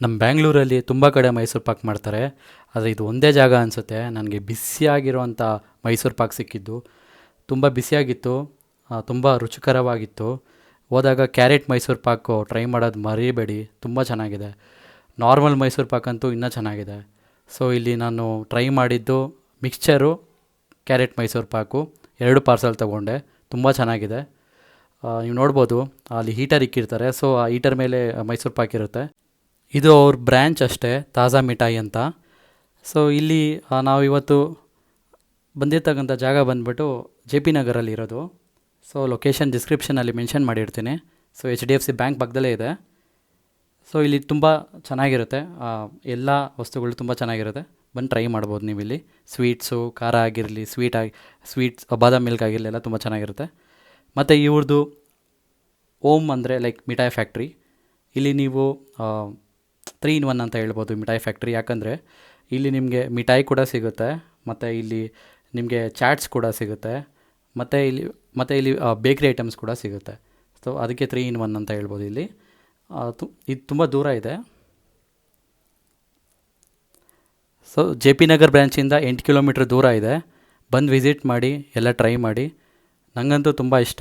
ನಮ್ಮ ಬ್ಯಾಂಗ್ಳೂರಲ್ಲಿ ತುಂಬ ಕಡೆ ಮೈಸೂರು ಪಾಕ್ ಮಾಡ್ತಾರೆ. ಆದರೆ ಇದು ಒಂದೇ ಜಾಗ ಅನಿಸುತ್ತೆ ನನಗೆ ಬಿಸಿಯಾಗಿರುವಂಥ ಮೈಸೂರು ಪಾಕ್ ಸಿಕ್ಕಿದ್ದು. ತುಂಬ ಬಿಸಿಯಾಗಿತ್ತು, ತುಂಬ ರುಚಿಕರವಾಗಿತ್ತು. ಹೋದಾಗ ಕ್ಯಾರೆಟ್ ಮೈಸೂರು ಪಾಕು ಟ್ರೈ ಮಾಡೋದು ಮರಿಬೇಡಿ, ತುಂಬ ಚೆನ್ನಾಗಿದೆ. ನಾರ್ಮಲ್ ಮೈಸೂರು ಪಾಕ್ ಅಂತೂ ಇನ್ನೂ ಚೆನ್ನಾಗಿದೆ. ಸೊ ಇಲ್ಲಿ ನಾನು ಟ್ರೈ ಮಾಡಿದ್ದು mixture, carrot Mysuru pak 2 parcel ತೊಗೊಂಡೆ. ತುಂಬ ಚೆನ್ನಾಗಿದೆ. ನೀವು ನೋಡ್ಬೋದು ಅಲ್ಲಿ ಹೀಟರ್ ಇಕ್ಕಿರ್ತಾರೆ. ಸೊ ಆ ಹೀಟರ್ ಮೇಲೆ ಮೈಸೂರು ಪಾಕ್ ಇರುತ್ತೆ. ಇದು ಅವ್ರ ಬ್ರ್ಯಾಂಚ್ ಅಷ್ಟೇ, ತಾಜಾ ಮಿಠಾಯಿ ಅಂತ. ಸೊ ಇಲ್ಲಿ ನಾವಿವತ್ತು ಬಂದಿರ್ತಕ್ಕಂಥ ಜಾಗ ಬಂದುಬಿಟ್ಟು ಜೆ ಪಿ ನಗರಲ್ಲಿ ಇರೋದು. ಸೊ ಲೊಕೇಶನ್ ಡಿಸ್ಕ್ರಿಪ್ಷನಲ್ಲಿ ಮೆನ್ಷನ್ ಮಾಡಿರ್ತೀನಿ. ಸೊ HDFC ಬ್ಯಾಂಕ್ ಪಕ್ಕದಲ್ಲೇ ಇದೆ. ಸೊ ಇಲ್ಲಿ ತುಂಬ ಚೆನ್ನಾಗಿರುತ್ತೆ, ಎಲ್ಲ ವಸ್ತುಗಳು ತುಂಬ ಚೆನ್ನಾಗಿರುತ್ತೆ. ಬಂದು ಟ್ರೈ ಮಾಡ್ಬೋದು ನೀವು ಇಲ್ಲಿ. ಸ್ವೀಟ್ಸು, ಖಾರ ಆಗಿರಲಿ, ಸ್ವೀಟ್ಸ್, ಬಾದಾಮ್ ಮಿಲ್ಕ್ ಆಗಿರಲಿ, ಎಲ್ಲ ತುಂಬ ಚೆನ್ನಾಗಿರುತ್ತೆ. ಮತ್ತು ಇವ್ರದ್ದು ಓಮ್ ಅಂದರೆ ಲೈಕ್ ಮಿಠಾಯಿ ಫ್ಯಾಕ್ಟ್ರಿ. ಇಲ್ಲಿ ನೀವು 3 in 1 ಅಂತ ಹೇಳ್ಬೋದು ಮಿಠಾಯಿ ಫ್ಯಾಕ್ಟ್ರಿ. ಯಾಕಂದರೆ ಇಲ್ಲಿ ನಿಮಗೆ ಮಿಠಾಯಿ ಕೂಡ ಸಿಗುತ್ತೆ, ಮತ್ತು ಇಲ್ಲಿ ನಿಮಗೆ ಚಾಟ್ಸ್ ಕೂಡ ಸಿಗುತ್ತೆ, ಮತ್ತು ಇಲ್ಲಿ ಬೇಕ್ರಿ ಐಟಮ್ಸ್ ಕೂಡ ಸಿಗುತ್ತೆ. ಸೊ ಅದಕ್ಕೆ 3 in 1 ಅಂತ ಹೇಳ್ಬೋದು ಇಲ್ಲಿ. ಇದು ತುಂಬ ದೂರ ಇದೆ. ಸೊ ಜೆ ಪಿ ನಗರ್ ಬ್ರ್ಯಾಂಚಿಂದ 8 ಕಿಲೋಮೀಟ್ರ್ ದೂರ ಇದೆ. ಬಂದು ವಿಸಿಟ್ ಮಾಡಿ, ಎಲ್ಲ ಟ್ರೈ ಮಾಡಿ. ನನಗಂತೂ ತುಂಬ ಇಷ್ಟ